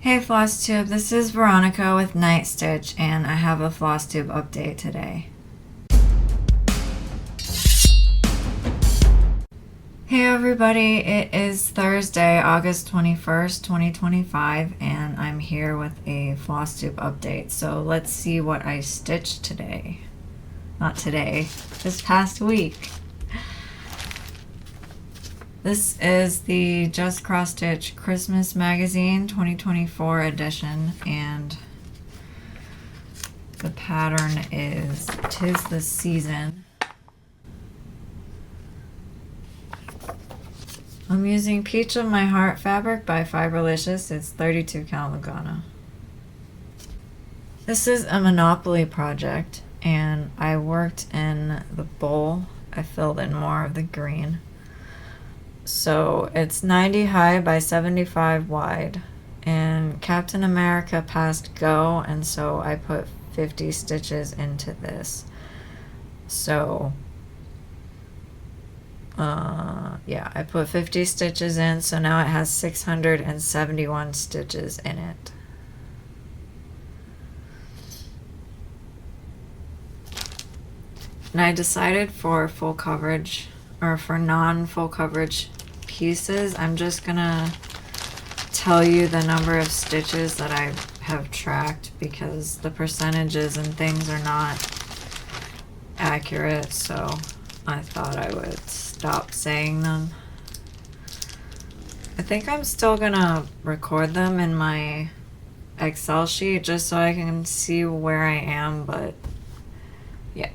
Hey Flosstube, this is Veronica with Night Stitch, and I have a Flosstube update today. Hey everybody, it is Thursday, August 21st, 2025, and I'm here with a Flosstube update. So let's see what I stitched today. Not today, this past week. This is the Just Cross Stitch Christmas Magazine 2024 edition, and the pattern is 'Tis the Season. I'm using Peach of My Heart fabric by Fiberlicious. It's 32 count Lugana. This is a Monopoly project, and I worked in the bowl. I filled in more of the green. So it's 90 high by 75 wide, and Captain America passed go, and so I put 50 stitches into this. So yeah, I put 50 stitches in, so now it has 671 stitches in it. And I decided for full coverage, or for non-full coverage pieces, I'm just gonna tell you the number of stitches that I have tracked, because the percentages and things are not accurate, so I thought I would stop saying them. I think I'm still gonna record them in my Excel sheet just so I can see where I am, but yeah.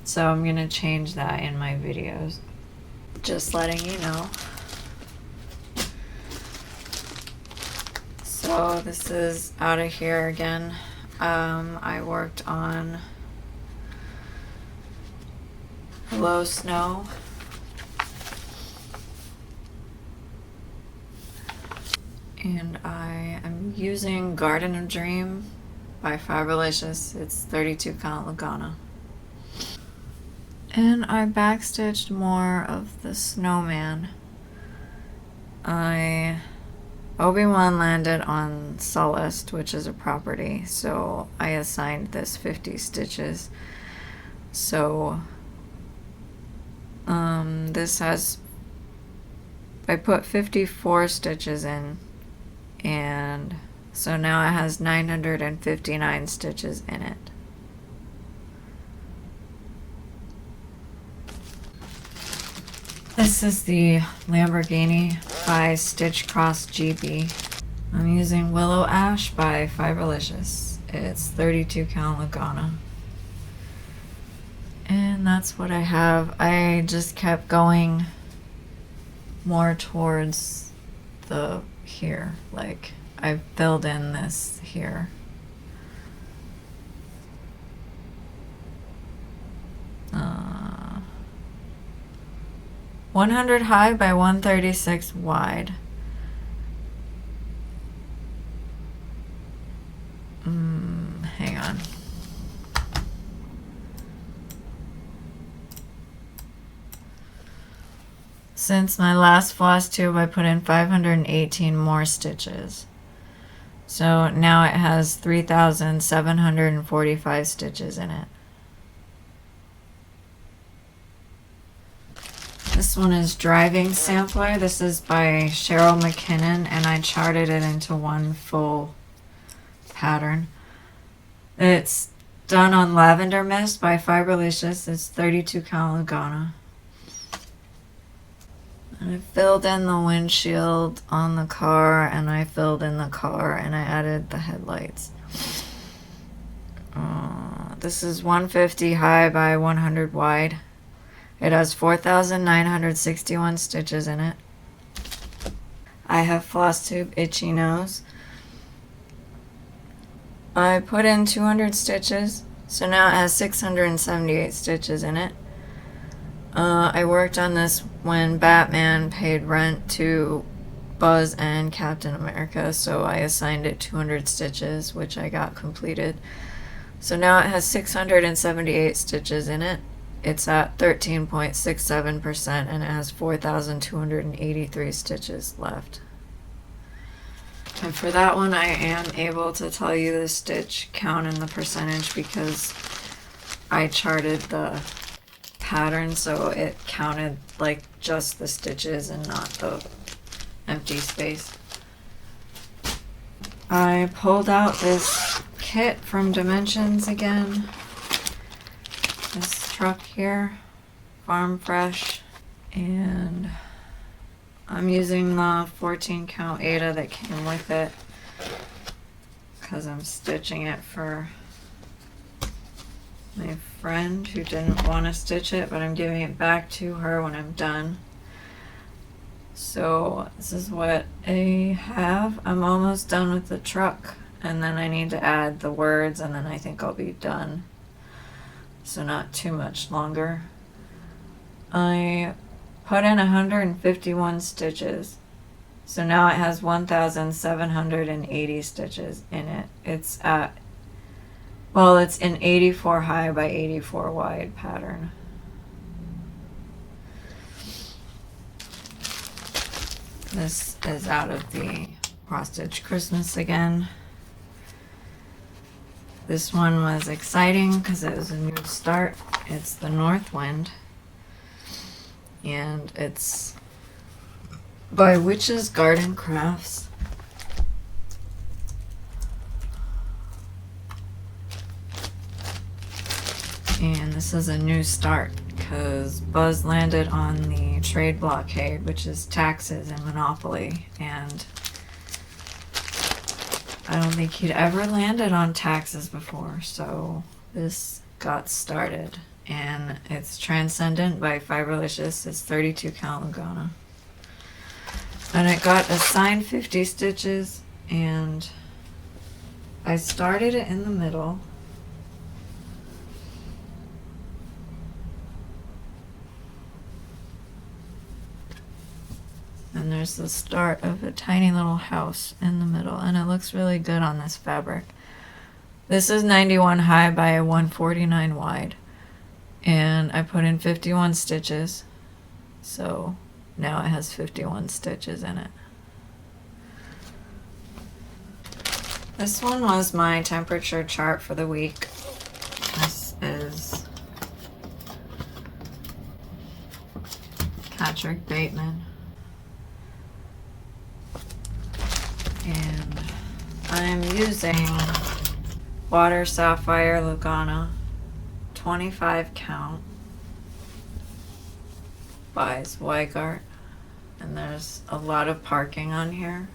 So I'm gonna change that in my videos. Just letting you know. So this is out of here again. I worked on Low Snow. And I am using Garden of Dream by Fiberlicious. It's 32 count Lugana. And I backstitched more of the snowman. Obi-Wan landed on Sullust, which is a property, so I assigned this 50 stitches. So I put 54 stitches in, and so now it has 959 stitches in it. This is the Lamborghini by Stitch Cross GB. I'm using Willow Ash by Fiberlicious. It's 32 count Lugana. And that's what I have. I just kept going more towards the here. Like, I filled in this here. 100 high by 136 wide. Hang on. Since my last Flosstube, I put in 518 more stitches. So now it has 3,745 stitches in it. This one is Driving Sampler. This is by Cheryl McKinnon, and I charted it into one full pattern. It's done on Lavender Mist by Fiberlicious. It's 32 count Lugana. And I filled in the windshield on the car, and I filled in the car, and I added the headlights. This is 150 high by 100 wide. It has 4,961 stitches in it. I have Flosstube Itchy Nose. I put in 200 stitches, so now it has 678 stitches in it. I worked on this when Batman paid rent to Buzz and Captain America, so I assigned it 200 stitches, which I got completed. So now it has 678 stitches in it. It's at 13.67%, and it has 4,283 stitches left. And for that one, I am able to tell you the stitch count and the percentage because I charted the pattern, so it counted like just the stitches and not the empty space. I pulled out this kit from Dimensions again. This truck here, Farm Fresh, and I'm using the 14 count Aida that came with it because I'm stitching it for my friend who didn't want to stitch it, but I'm giving it back to her when I'm done. So this is what I have. I'm almost done with the truck, and then I need to add the words, and then I think I'll be done. So not too much longer. I put in 151 stitches. So now it has 1,780 stitches in it. It's at, well, it's an 84 high by 84 wide pattern. This is out of the Cross Stitch Christmas again. This one was exciting because it was a new start. It's the North Wind. And it's by Witch's Garden Crafts. And this is a new start because Buzz landed on the trade blockade, which is taxes and monopoly, and I don't think he'd ever landed on taxes before, so this got started. And it's Transcendent by Fiberlicious. It's 32 count Lugana. And it got assigned 50 stitches, and I started it in the middle. And there's the start of a tiny little house in the middle, and it looks really good on this fabric. This is 91 high by 149 wide. And I put in 51 stitches, so now it has 51 stitches in it. This one was my temperature chart for the week. This is Patrick Bateman. And I'm using Water Sapphire Lugana 25 count by Zweigart, and there's a lot of parking on here.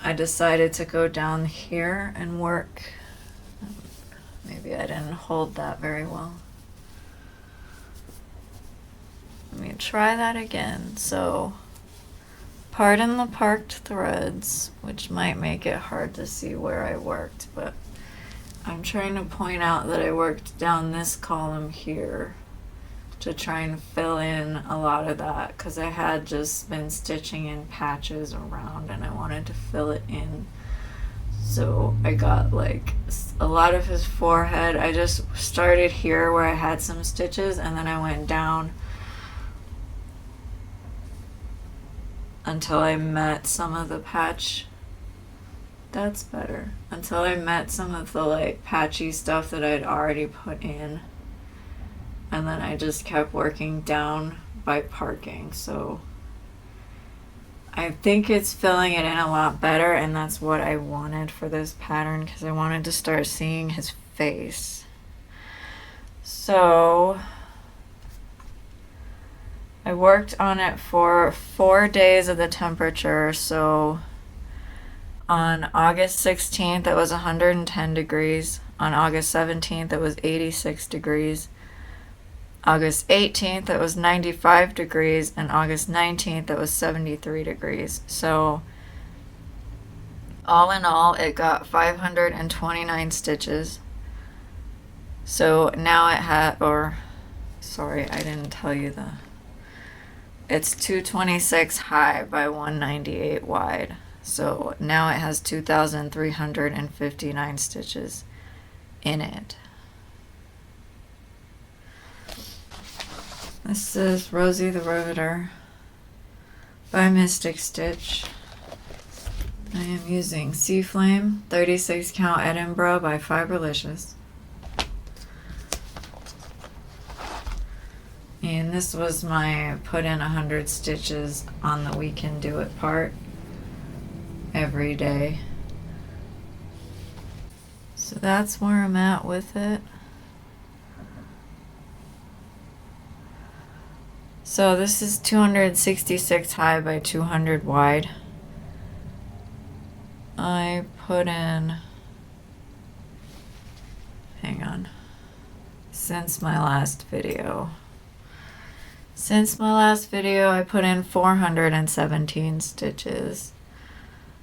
I decided to go down here and work. Maybe I didn't hold that very well. Let me try that again. So pardon the parked threads, which might make it hard to see where I worked, but I'm trying to point out that I worked down this column here to try and fill in a lot of that because I had just been stitching in patches around and I wanted to fill it in. So I got like a lot of his forehead. I just started here where I had some stitches, and then I went down until I met some of the patch. That's better. Until I met some of the like patchy stuff that I'd already put in. And then I just kept working down by parking. So I think it's filling it in a lot better, and that's what I wanted for this pattern because I wanted to start seeing his face. So I worked on it for 4 days of the temperature. So on August 16th, it was 110 degrees. On August 17th, it was 86 degrees. August 18th, it was 95 degrees. And August 19th, it was 73 degrees. So all in all, it got 529 stitches. So now it had, or sorry, I didn't tell you it's 226 high by 198 wide. So now it has 2,359 stitches in it. This is Rosie the Riveter by Mystic Stitch. I am using Sea Flame 36 count Edinburgh by Fiberlicious. And this was my put in 100 stitches on the We Can Do It part every day. So that's where I'm at with it. So this is 266 high by 200 wide. I put in, hang on, since my last video I put in 417 stitches.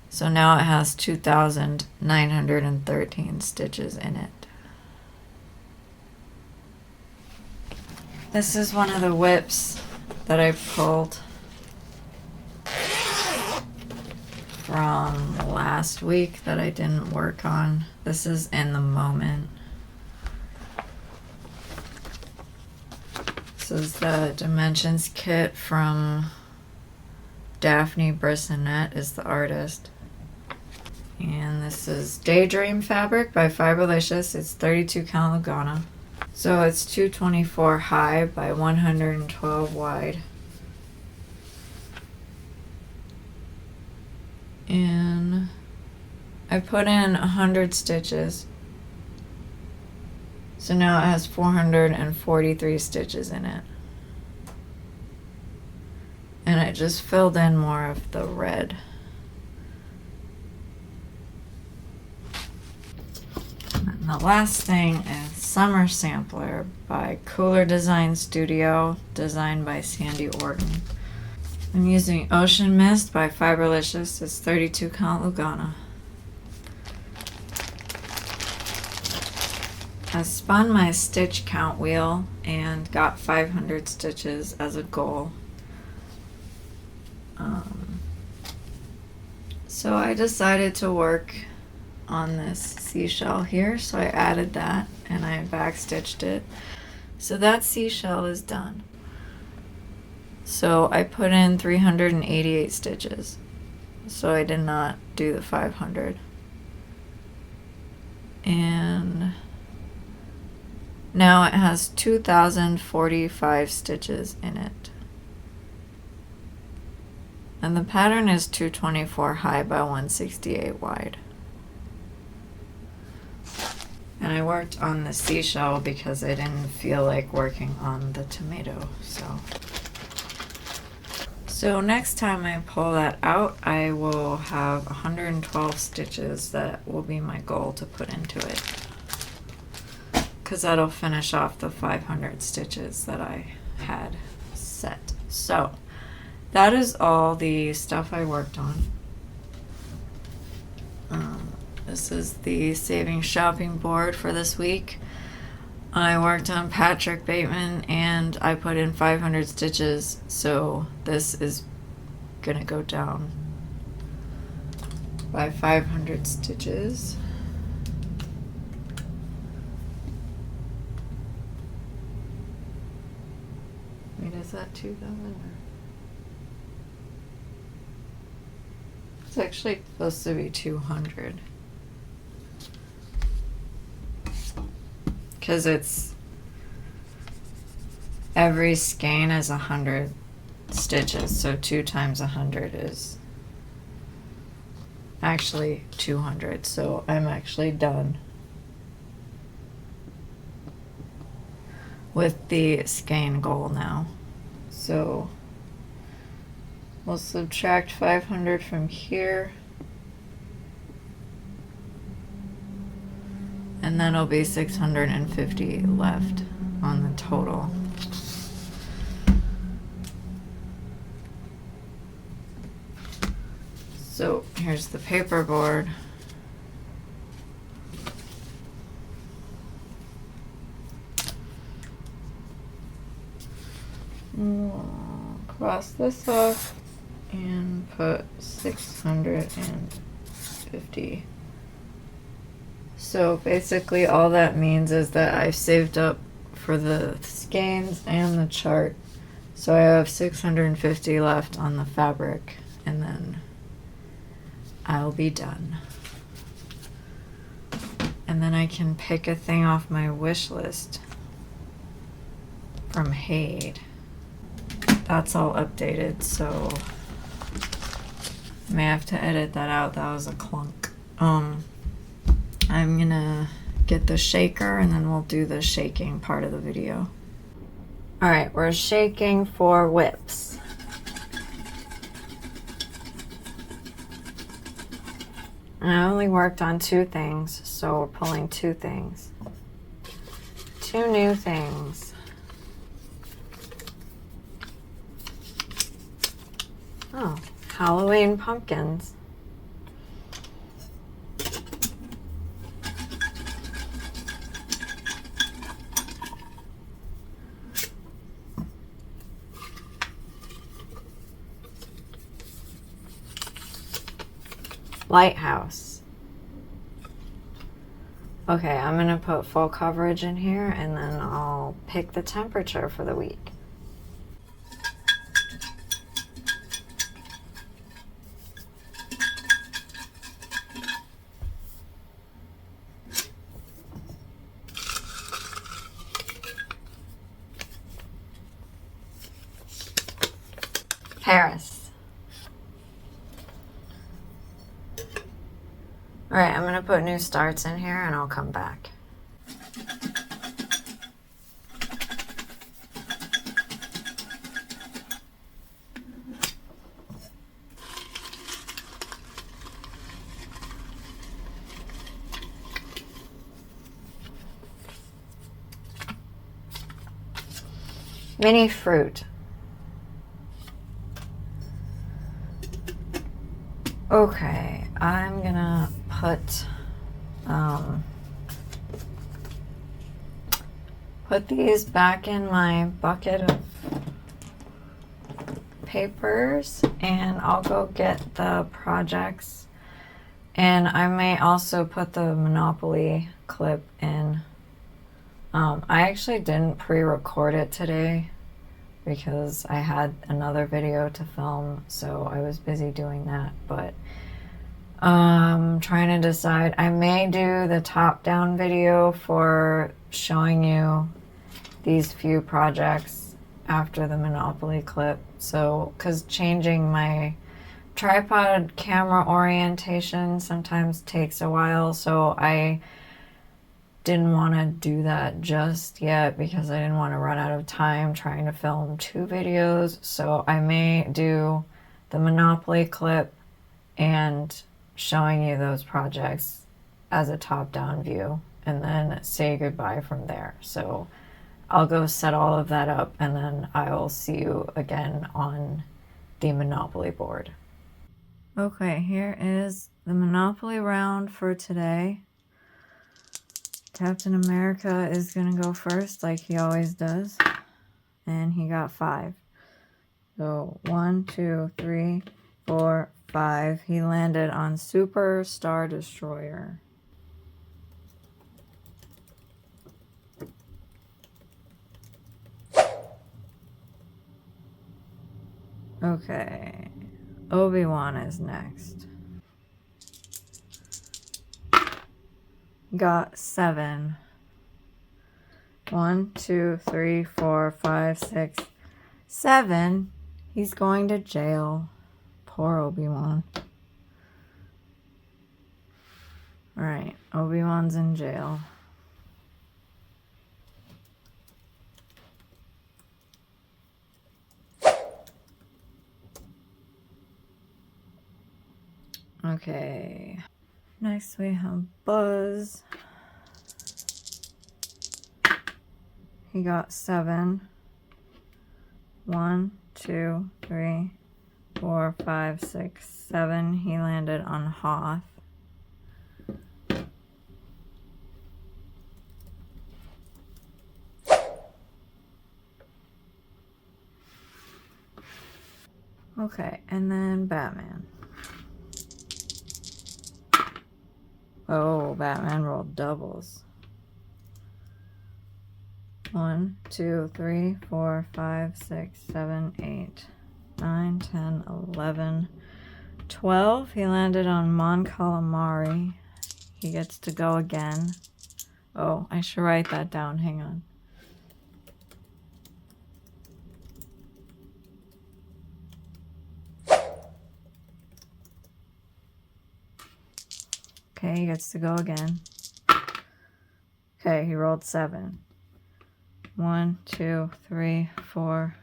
So now it has 2,913 stitches in it. This is one of the whips that I pulled from last week that I didn't work on. This is In the Moment. This is the Dimensions kit from Daphne Brissonette is the artist. And this is Daydream fabric by Fiberlicious. It's 32 count Lugana. So it's 224 high by 112 wide. And I put in 100 stitches. So now it has 443 stitches in it. And I just filled in more of the red. And the last thing is Summer Sampler by Cooler Design Studio, designed by Sandy Orton. I'm using Ocean Mist by Fiberlicious. It's 32 count Lugana. I spun my stitch count wheel and got 500 stitches as a goal. So I decided to work on this seashell here, so I added that and I backstitched it. So that seashell is done. So I put in 388 stitches. So I did not do the 500. And now it has 2,045 stitches in it. And the pattern is 224 high by 168 wide. And I worked on the seashell because I didn't feel like working on the tomato. So next time I pull that out, I will have 112 stitches. That will be my goal to put into it, because that'll finish off the 500 stitches that I had set. So that is all the stuff I worked on. This is the savings shopping board for this week. I worked on Patrick Bateman and I put in 500 stitches, so this is gonna go down by 500 stitches. Wait, is that 2,000? It's actually supposed to be 200. Because it's every skein is 100 stitches, so 2 times 100 is actually 200. So I'm actually done with the skein goal now. So we'll subtract 500 from here. And that'll be 650 left on the total. So here's the paper board. Cross this off and put 650. So basically all that means is that I've saved up for the skeins and the chart. So I have 650 left on the fabric, and then I'll be done. And then I can pick a thing off my wish list from Haid. That's all updated, so I may have to edit that out. That was a clunk. I'm gonna get the shaker and then we'll do the shaking part of the video. Alright, we're shaking for whips. And I only worked on 2 things, so we're pulling 2 things. 2 new things. Oh, Halloween pumpkins. Lighthouse. Okay, I'm gonna put full coverage in here and then I'll pick the temperature for the week. Paris. Alright, I'm gonna put new starts in here and I'll come back. Mini fruit. Okay, I'm gonna put these back in my bucket of papers and I'll go get the projects, and I may also put the Monopoly clip in. I actually didn't pre-record it today because I had another video to film, so I was busy doing that, but trying to decide. I may do the top-down video for showing you these few projects after the Monopoly clip. So, because changing my tripod camera orientation sometimes takes a while, so I didn't want to do that just yet because I didn't want to run out of time trying to film 2 videos. So I may do the Monopoly clip and showing you those projects as a top-down view and then say goodbye from there. So I'll go set all of that up and then I will see you again on the Monopoly board. Okay, here is the Monopoly round for today. Captain America is gonna go first like he always does, and he got 5. So 1, 2, 3, 4, 5. He landed on Super Star Destroyer. Okay, Obi-Wan is next. Got 7. 1, 2, 3, 4, 5, 6, 7. He's going to jail. Poor Obi-Wan. Alright, Obi-Wan's in jail. Okay. Next we have Buzz. He got 7. 1, 2, 3, 4, 5, 6, 7. He landed on Hoth. Okay, and then Batman. Oh, Batman rolled doubles. 1, 2, 3, 4, 5, 6, 7, 8, 9, 10, 11, 12, he landed on Mon Calamari. He gets to go again. Oh, I should write that down. Hang on. Okay, he gets to go again. Okay, he rolled 7. 1, 2, 3, 4,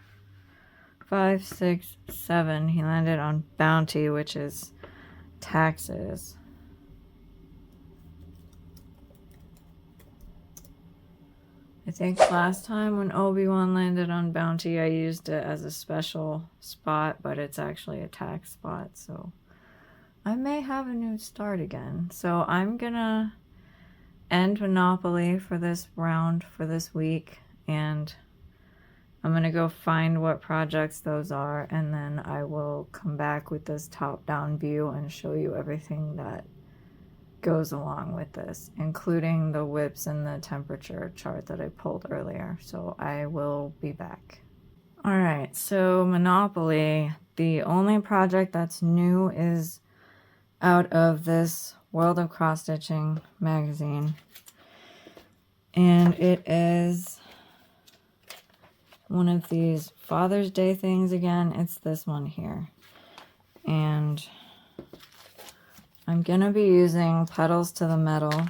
5, 6, 7. He landed on bounty, which is taxes. I think last time when Obi-Wan landed on bounty, I used it as a special spot, but it's actually a tax spot, so I may have a new start again. So I'm gonna end Monopoly for this round, for this week, and I'm gonna go find what projects those are, and then I will come back with this top-down view and show you everything that goes along with this, including the whips and the temperature chart that I pulled earlier. So I will be back. All right, so Monopoly, the only project that's new is out of this World of Cross Stitching magazine, and it is one of these Father's Day things again. It's this one here, and I'm gonna be using Petals to the Metal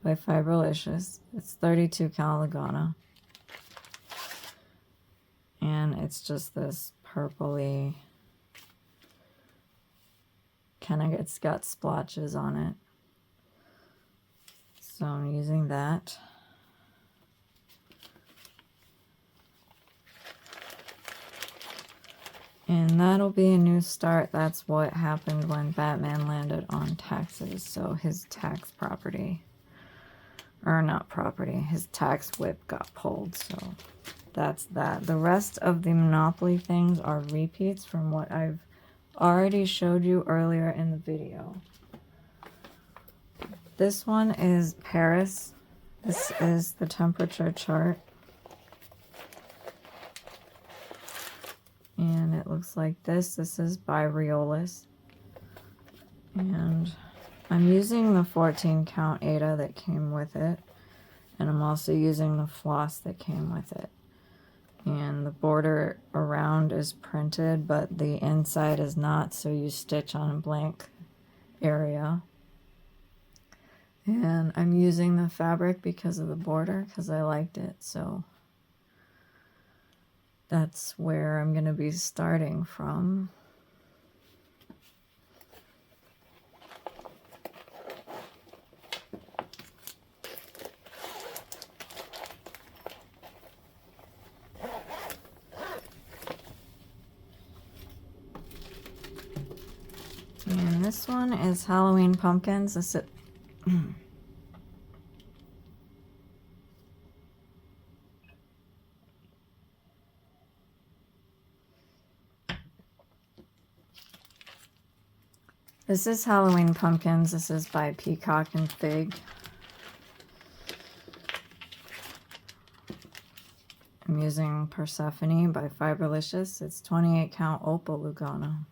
by Fibralicious. It's 32 count Lugana, and it's just this purpley kind of, it's got splotches on it, so I'm using that. And that'll be a new start. That's what happened when Batman landed on taxes. So his tax property, or not property, his tax whip got pulled. So that's that. The rest of the Monopoly things are repeats from what I've already showed you earlier in the video. This one is Paris. This is the temperature chart. And it looks like this. This is by Riolis. And I'm using the 14 count Ada that came with it. And I'm also using the floss that came with it. And the border around is printed, but the inside is not, so you stitch on a blank area. And I'm using the fabric because of the border, because I liked it, so that's where I'm going to be starting from. And this one is Halloween Pumpkins. This is This is Halloween Pumpkins. This is by Peacock and Fig. I'm using Persephone by Fibralicious. It's 28 count Opal Lugana.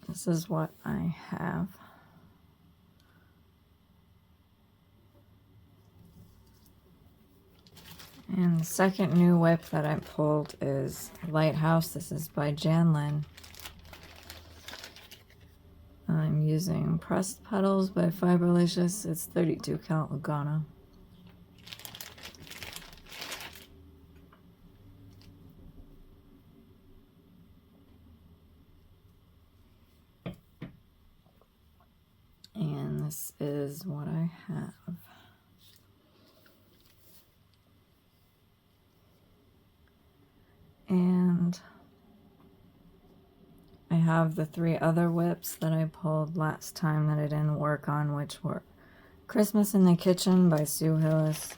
This is what I have. And the second new whip that I pulled is Lighthouse. This is by Janlin. I'm using Pressed Petals by Fibralicious. It's 32 count Lugana. And this is what I have. And I have the 3 other whips that I pulled last time that I didn't work on, which were Christmas in the Kitchen by Sue Hillis,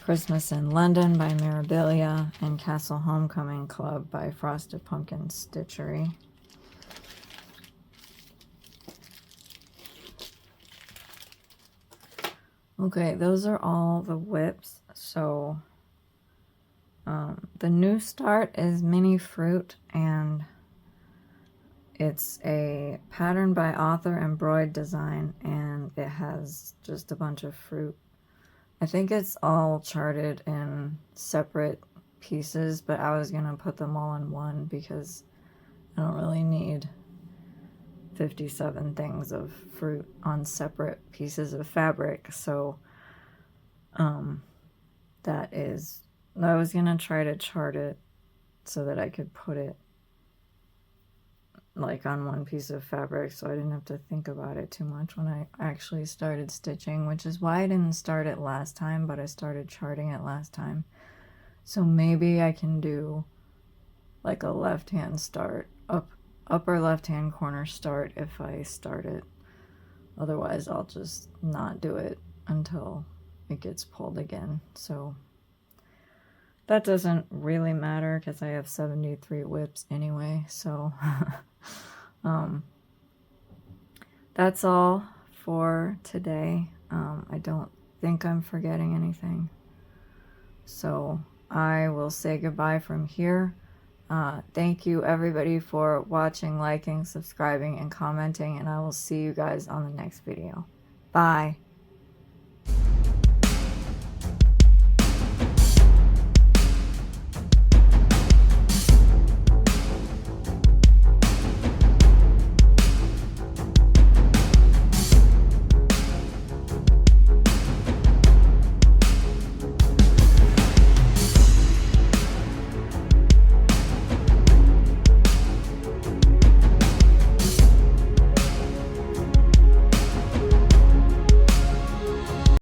Christmas in London by Mirabilia, and Castle Homecoming Club by Frosted Pumpkin Stitchery. Okay, those are all the whips. So the new start is mini fruit, and it's a pattern by author embroidered design, and it has just a bunch of fruit. I think it's all charted in separate pieces, but I was gonna put them all in one because I don't really need 57 things of fruit on separate pieces of fabric. So I was gonna try to chart it so that I could put it like on one piece of fabric, so I didn't have to think about it too much when I actually started stitching, which is why I didn't start it last time, but I started charting it last time. So maybe I can do like a left-hand start, upper left-hand corner start if I start it. Otherwise, I'll just not do it until it gets pulled again. So that doesn't really matter because I have 73 whips anyway. So that's all for today. I don't think I'm forgetting anything. So I will say goodbye from here. Thank you everybody for watching, liking, subscribing, and commenting, and I will see you guys on the next video. Bye.